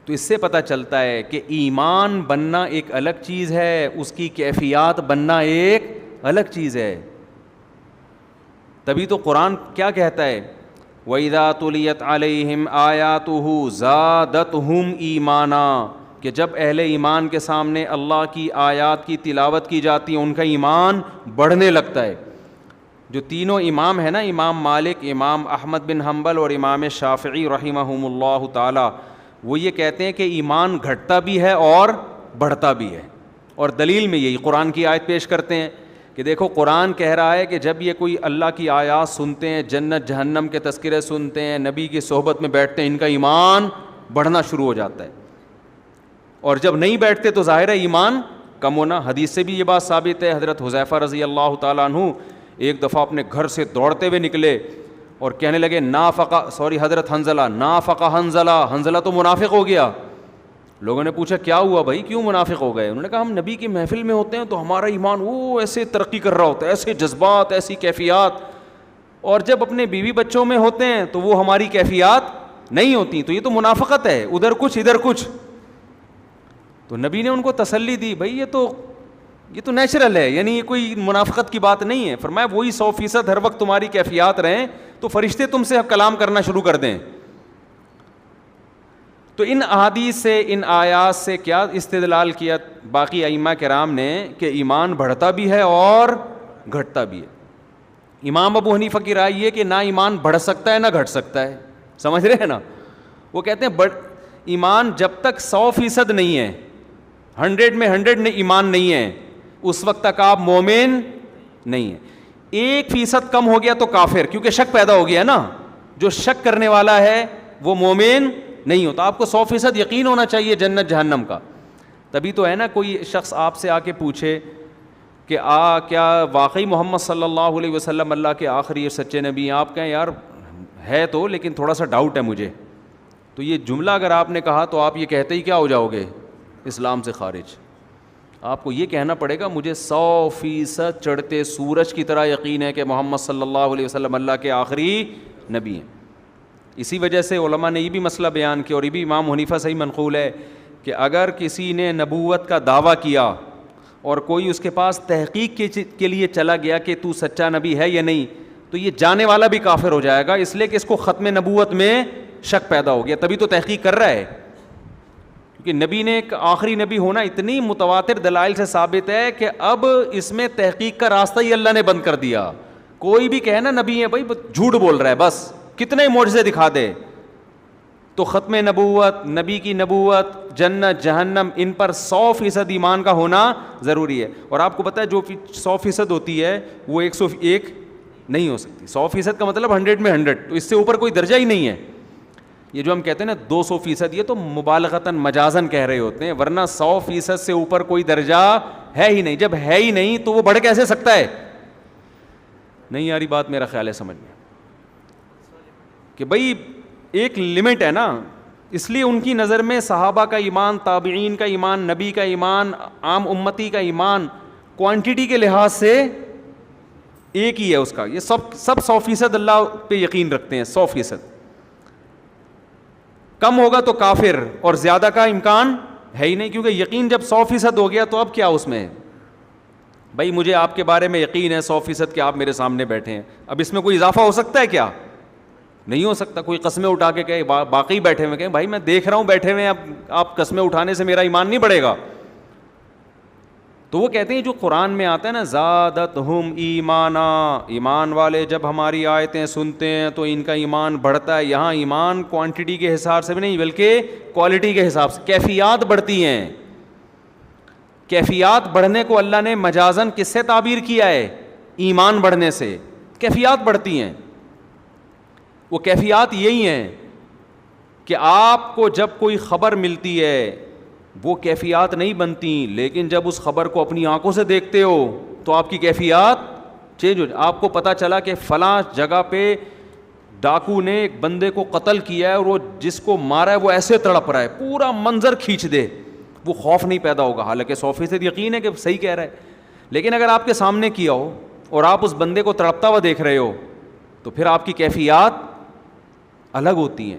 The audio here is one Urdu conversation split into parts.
تو اس سے پتہ چلتا ہے کہ ایمان بننا ایک الگ چیز ہے، اس کی کیفیات بننا ایک الگ چیز ہے. تبھی تو قرآن کیا کہتا ہے، وَإِذَا تُلِيَتْ عَلَيْهِمْ آيَاتُهُ زَادَتْهُمْ ایمانا، کہ جب اہل ایمان کے سامنے اللہ کی آیات کی تلاوت کی جاتی ہے ان کا ایمان بڑھنے لگتا ہے. جو تینوں امام ہیں نا، امام مالک، امام احمد بن حنبل اور امام شافعی رحمہم اللہ تعالی، وہ یہ کہتے ہیں کہ ایمان گھٹتا بھی ہے اور بڑھتا بھی ہے. اور دلیل میں یہی قرآن کی آیت پیش کرتے ہیں کہ دیکھو قرآن کہہ رہا ہے کہ جب یہ کوئی اللہ کی آیات سنتے ہیں، جنت جہنم کے تذکرے سنتے ہیں، نبی کی صحبت میں بیٹھتے ہیں، ان کا ایمان بڑھنا شروع ہو جاتا ہے. اور جب نہیں بیٹھتے تو ظاہر ہے ایمان کم ہونا. حدیث سے بھی یہ بات ثابت ہے. حضرت حذیفہ رضی اللہ تعالیٰ عنہ ایک دفعہ اپنے گھر سے دوڑتے ہوئے نکلے اور کہنے لگے حضرت نافق حنظلہ تو منافق ہو گیا. لوگوں نے پوچھا کیا ہوا بھائی، کیوں منافق ہو گئے؟ انہوں نے کہا ہم نبی کی محفل میں ہوتے ہیں تو ہمارا ایمان وہ ایسے ترقی کر رہا ہوتا ہے، ایسے جذبات، ایسی کیفیات، اور جب اپنے بیوی بچوں میں ہوتے ہیں تو وہ ہماری کیفیات نہیں ہوتی. تو یہ تو منافقت ہے، ادھر کچھ ادھر کچھ. تو نبی نے ان کو تسلی دی، بھائی یہ تو نیچرل ہے، یعنی یہ کوئی منافقت کی بات نہیں ہے. فرمایا وہی 100% ہر وقت تمہاری کیفیات رہیں تو فرشتے تم سے کلام کرنا شروع کر دیں. تو ان احادیث سے، ان آیات سے کیا استدلال کیا باقی ائمہ کرام نے کہ ایمان بڑھتا بھی ہے اور گھٹتا بھی ہے. امام ابو حنیفہ کی رائے یہ کہ نہ ایمان بڑھ سکتا ہے نہ گھٹ سکتا ہے. سمجھ رہے ہیں نا؟ وہ کہتے ہیں ایمان جب تک 100% نہیں ہے، 100 میں 100 ایمان نہیں ہے، اس وقت تک آپ مومن نہیں ہیں. 1% کم ہو گیا تو کافر، کیونکہ شک پیدا ہو گیا نا. جو شک کرنے والا ہے وہ مومن نہیں ہوتا. آپ کو 100% یقین ہونا چاہیے جنت جہنم کا. تبھی تو ہے نا کوئی شخص آپ سے آ کے پوچھے کہ کیا واقعی محمد صلی اللہ علیہ وسلم اللہ کے آخری اور سچے نبی ہیں؟ آپ کہیں یار ہے تو، لیکن تھوڑا سا ڈاؤٹ ہے مجھے. تو یہ جملہ اگر آپ نے کہا تو آپ یہ کہتے ہی کیا ہو جاؤ گے؟ اسلام سے خارج. آپ کو یہ کہنا پڑے گا مجھے 100% چڑھتے سورج کی طرح یقین ہے کہ محمد صلی اللہ علیہ وسلم اللہ کے آخری نبی ہیں. اسی وجہ سے علماء نے یہ بھی مسئلہ بیان کیا، اور یہ بھی امام حنیفہ سے ہی منقول ہے، کہ اگر کسی نے نبوت کا دعویٰ کیا اور کوئی اس کے پاس تحقیق کے لیے چلا گیا کہ تو سچا نبی ہے یا نہیں، تو یہ جانے والا بھی کافر ہو جائے گا، اس لیے کہ اس کو ختم نبوت میں شک پیدا ہو گیا. تبھی تو تحقیق کر رہا ہے، کیونکہ نبی نے ایک آخری نبی ہونا اتنی متواتر دلائل سے ثابت ہے کہ اب اس میں تحقیق کا راستہ ہی اللہ نے بند کر دیا. کوئی بھی کہے نا نبی ہے، بھائی جھوٹ بول رہا ہے، بس کتنے معجزے دکھا دے. تو ختم نبوت، نبی کی نبوت، جنت جہنم، ان پر 100% ایمان کا ہونا ضروری ہے. اور آپ کو پتہ ہے جو 100% ہوتی ہے وہ 101 نہیں ہو سکتی. 100% کا مطلب 100 میں 100، تو اس سے اوپر کوئی درجہ ہی نہیں ہے. یہ جو ہم کہتے ہیں نا 200%، یہ تو مبالغتاً مجازاً کہہ رہے ہوتے ہیں، ورنہ 100% سے اوپر کوئی درجہ ہے ہی نہیں. جب ہے ہی نہیں تو وہ بڑھ کیسے سکتا ہے؟ نہیں یاری بات میرا خیال ہے سمجھ میں، کہ بھئی ایک لمٹ ہے نا. اس لیے ان کی نظر میں صحابہ کا ایمان، تابعین کا ایمان، نبی کا ایمان، عام امتی کا ایمان کوانٹٹی کے لحاظ سے ایک ہی ہے اس کا. یہ سب 100% اللہ پہ یقین رکھتے ہیں. 100% کم ہوگا تو کافر، اور زیادہ کا امکان ہے ہی نہیں، کیونکہ یقین جب 100% ہو گیا تو اب کیا اس میں؟ بھائی مجھے آپ کے بارے میں یقین ہے 100% کہ آپ میرے سامنے بیٹھے ہیں، اب اس میں کوئی اضافہ ہو سکتا ہے کیا؟ نہیں ہو سکتا. کوئی قسمیں اٹھا کے کہے باقی بیٹھے ہوئے، کہیں بھائی میں دیکھ رہا ہوں بیٹھے ہوئے، اب آپ قسمیں اٹھانے سے میرا ایمان نہیں بڑھے گا. تو وہ کہتے ہیں جو قرآن میں آتا ہے نا زادتہم ایمانا، ایمان والے جب ہماری آیتیں سنتے ہیں تو ان کا ایمان بڑھتا ہے. یہاں ایمان کوانٹٹی کے حساب سے بھی نہیں بلکہ کوالٹی کے حساب سے، کیفیات بڑھتی ہیں. کیفیات بڑھنے کو اللہ نے مجازن کس سے تعبیر کیا ہے؟ ایمان بڑھنے سے. کیفیات بڑھتی ہیں. وہ کیفیات یہی ہیں کہ آپ کو جب کوئی خبر ملتی ہے وہ کیفیات نہیں بنتی، لیکن جب اس خبر کو اپنی آنکھوں سے دیکھتے ہو تو آپ کی کیفیات چینج ہو جائے. آپ کو پتہ چلا کہ فلاں جگہ پہ ڈاکو نے ایک بندے کو قتل کیا ہے اور وہ جس کو مارا ہے وہ ایسے تڑپ رہا ہے، پورا منظر کھینچ دے، وہ خوف نہیں پیدا ہوگا، حالانکہ 100% یقین ہے کہ صحیح کہہ رہا ہے. لیکن اگر آپ کے سامنے کیا ہو اور آپ اس بندے کو تڑپتا ہوا دیکھ رہے ہو تو پھر آپ کی کیفیات الگ ہوتی ہیں.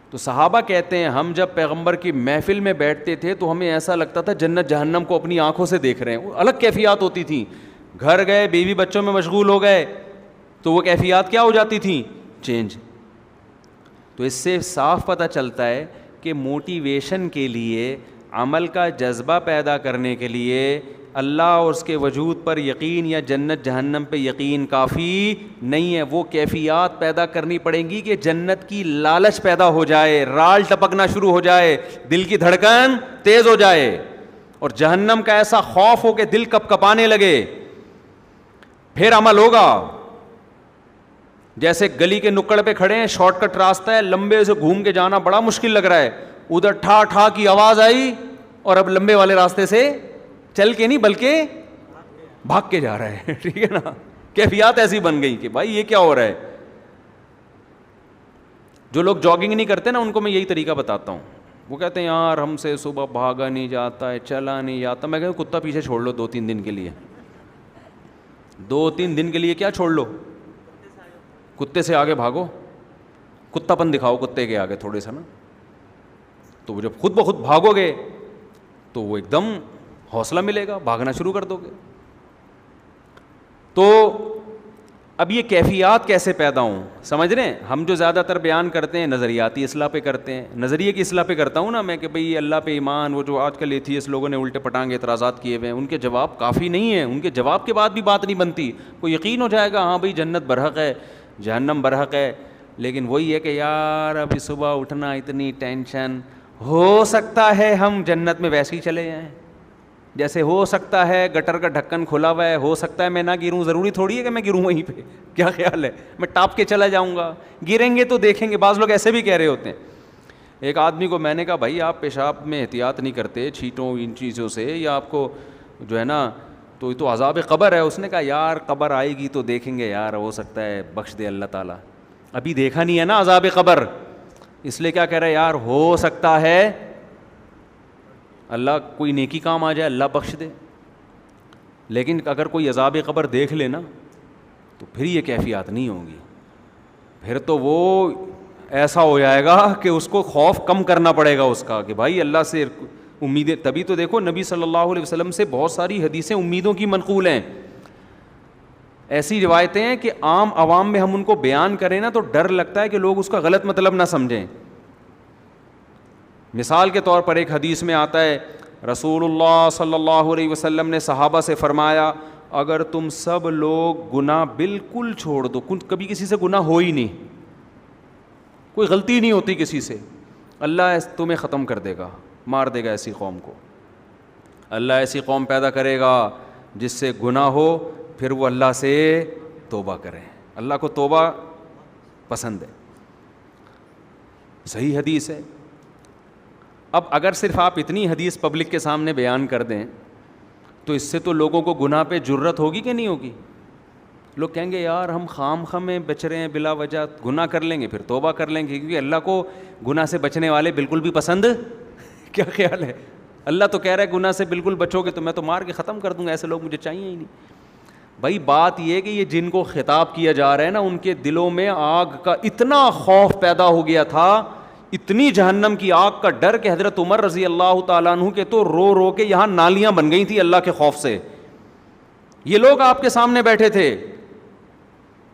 تو تو صحابہ کہتے ہیں ہم جب پیغمبر کی محفل میں بیٹھتے تھے تو ہمیں ایسا لگتا تھا جنت جہنم کو اپنی آنکھوں سے دیکھ رہے ہیں. الگ کیفیات ہوتی تھیں. گھر گئے, بیوی بچوں میں مشغول ہو گئے تو وہ کیفیات کیا ہو جاتی تھیں؟ چینج. تو اس سے صاف پتہ چلتا ہے کہ موٹیویشن کے لیے, عمل کا جذبہ پیدا کرنے کے لیے اللہ اور اس کے وجود پر یقین یا جنت جہنم پہ یقین کافی نہیں ہے. وہ کیفیات پیدا کرنی پڑیں گی کہ جنت کی لالچ پیدا ہو جائے, رال ٹپکنا شروع ہو جائے, دل کی دھڑکن تیز ہو جائے, اور جہنم کا ایسا خوف ہو کہ دل کپ کپانے لگے. پھر عمل ہوگا. جیسے گلی کے نکڑ پہ کھڑے ہیں, شارٹ کٹ راستہ ہے, لمبے سے گھوم کے جانا بڑا مشکل لگ رہا ہے, ادھر ٹھا ٹھا کی آواز آئی اور اب لمبے والے راستے سے چل کے نہیں بلکہ بھاگ کے جا رہا ہے. ٹھیک ہے نا. کیفیات ایسی بن گئی کہ بھائی یہ کیا ہو رہا ہے. جو لوگ جاگنگ نہیں کرتے نا ان کو میں یہی طریقہ بتاتا ہوں. وہ کہتے ہیں یار ہم سے صبح بھاگا نہیں جاتا ہے, چلا نہیں جاتا. میں کہتا ہوں کتا پیچھے چھوڑ لو 2-3 دن کے لیے. 2-3 دن کے لیے کیا چھوڑ لو, کتے سے آگے بھاگو, کتا پن دکھاؤ کتے کے آگے تھوڑے سا نا. تو جب خود بخود بھاگو گے تو وہ ایک دم حوصلہ ملے گا, بھاگنا شروع کر دو گے. تو اب یہ کیفیات کیسے پیدا ہوں, سمجھ رہے ہیں. ہم جو زیادہ تر بیان کرتے ہیں نظریاتی اصلاح پہ کرتے ہیں. نظریے کی اصلاح پہ کرتا ہوں نا میں کہ بھئی اللہ پہ ایمان, وہ جو آج کل ایتھیسٹ لوگوں نے الٹے پٹانگ اعتراضات کیے ہوئے ہیں ان کے جواب کافی نہیں ہیں. ان کے جواب کے بعد بھی بات نہیں بنتی. کوئی یقین ہو جائے گا ہاں بھئی جنت برحق ہے, جہنم برحق ہے, لیکن وہی ہے کہ یار ابھی صبح اٹھنا اتنی ٹینشن, ہو سکتا ہے ہم جنت میں ویسے ہی چلے جائیں. جیسے ہو سکتا ہے گٹر کا ڈھکن کھلا ہوا ہے, ہو سکتا ہے میں نہ گروں, ضروری تھوڑی ہے کہ میں گروں وہیں پہ. کیا خیال ہے میں ٹاپ کے چلا جاؤں گا, گریں گے تو دیکھیں گے. بعض لوگ ایسے بھی کہہ رہے ہوتے ہیں. ایک آدمی کو میں نے کہا بھائی آپ پیشاب میں احتیاط نہیں کرتے چھینٹوں ان چیزوں سے, یا آپ کو جو ہے نا تو یہ تو عذاب قبر ہے. اس نے کہا یار قبر آئے گی تو دیکھیں گے یار, ہو سکتا ہے بخش دے اللہ تعالیٰ. ابھی دیکھا نہیں ہے نا عذاب قبر, اس لیے کیا کہہ رہا ہے یار ہو سکتا ہے اللہ کوئی نیکی کام آ جائے, اللہ بخش دے. لیکن اگر کوئی عذاب قبر دیکھ لے نا تو پھر یہ کیفیات نہیں ہوں گی. پھر تو وہ ایسا ہو جائے گا کہ اس کو خوف کم کرنا پڑے گا اس کا, کہ بھائی اللہ سے امیدیں. تبھی تو دیکھو نبی صلی اللہ علیہ وسلم سے بہت ساری حدیثیں امیدوں کی منقول ہیں. ایسی روایتیں ہیں کہ عام عوام میں ہم ان کو بیان کریں نا تو ڈر لگتا ہے کہ لوگ اس کا غلط مطلب نہ سمجھیں. مثال کے طور پر ایک حدیث میں آتا ہے رسول اللہ صلی اللہ علیہ وسلم نے صحابہ سے فرمایا اگر تم سب لوگ گناہ بالکل چھوڑ دو, کبھی کسی سے گناہ ہو ہی نہیں, کوئی غلطی نہیں ہوتی کسی سے, اللہ تمہیں ختم کر دے گا, مار دے گا ایسی قوم کو. اللہ ایسی قوم پیدا کرے گا جس سے گناہ ہو, پھر وہ اللہ سے توبہ کریں. اللہ کو توبہ پسند ہے. صحیح حدیث ہے. اب اگر صرف آپ اتنی حدیث پبلک کے سامنے بیان کر دیں تو اس سے تو لوگوں کو گناہ پہ جرت ہوگی کہ نہیں ہوگی. لوگ کہیں گے یار ہم خام خواہ میں بچ رہے ہیں, بلا وجہ گناہ کر لیں گے پھر توبہ کر لیں گے, کیونکہ اللہ کو گناہ سے بچنے والے بالکل بھی پسند. کیا خیال ہے, اللہ تو کہہ رہا ہے گناہ سے بالکل بچو گے تو میں تو مار کے ختم کر دوں گا, ایسے لوگ مجھے چاہیے ہی نہیں. بھائی بات یہ کہ یہ جن کو خطاب کیا جا رہا ہے نا ان کے دلوں میں آگ کا اتنا خوف پیدا ہو گیا تھا, اتنی جہنم کی آگ کا ڈر کہ حضرت عمر رضی اللہ تعالیٰ عنہ کے تو رو رو کے یہاں نالیاں بن گئی تھیں اللہ کے خوف سے. یہ لوگ آپ کے سامنے بیٹھے تھے,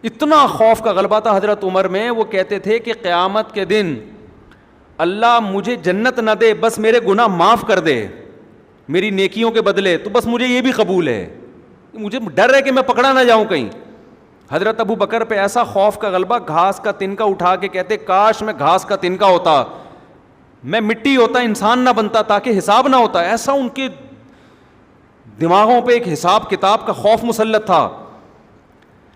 اتنا خوف کا غلبہ تھا حضرت عمر میں. وہ کہتے تھے کہ قیامت کے دن اللہ مجھے جنت نہ دے, بس میرے گناہ معاف کر دے میری نیکیوں کے بدلے, تو بس مجھے یہ بھی قبول ہے, مجھے ڈر ہے کہ میں پکڑا نہ جاؤں کہیں. حضرت ابو بکر پہ ایسا خوف کا غلبہ, گھاس کا تنکا اٹھا کے کہتے کاش میں گھاس کا تنکا ہوتا, میں مٹی ہوتا, انسان نہ بنتا تاکہ حساب نہ ہوتا. ایسا ان کے دماغوں پہ ایک حساب کتاب کا خوف مسلط تھا.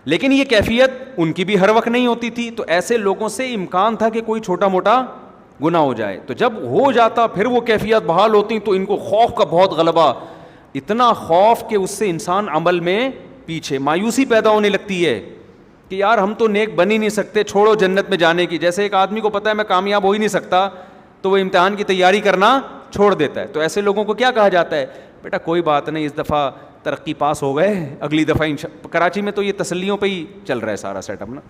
لیکن یہ کیفیت ان کی بھی ہر وقت نہیں ہوتی تھی, تو ایسے لوگوں سے امکان تھا کہ کوئی چھوٹا موٹا گناہ ہو جائے. تو جب ہو جاتا پھر وہ کیفیت بحال ہوتی, تو ان کو خوف کا بہت غلبہ, اتنا خوف کہ اس سے انسان عمل میں پیچھے, مایوسی پیدا ہونے لگتی ہے کہ یار ہم تو نیک بن ہی نہیں سکتے, چھوڑو جنت میں جانے کی. جیسے ایک آدمی کو پتہ ہے میں کامیاب ہو ہی نہیں سکتا تو وہ امتحان کی تیاری کرنا چھوڑ دیتا ہے. تو ایسے لوگوں کو کیا کہا جاتا ہے, بیٹا کوئی بات نہیں, اس دفعہ ترقی پاس ہو گئے, اگلی دفعہ کراچی میں تو یہ تسلیوں پہ ہی چل رہا ہے سارا سیٹ اپ نا.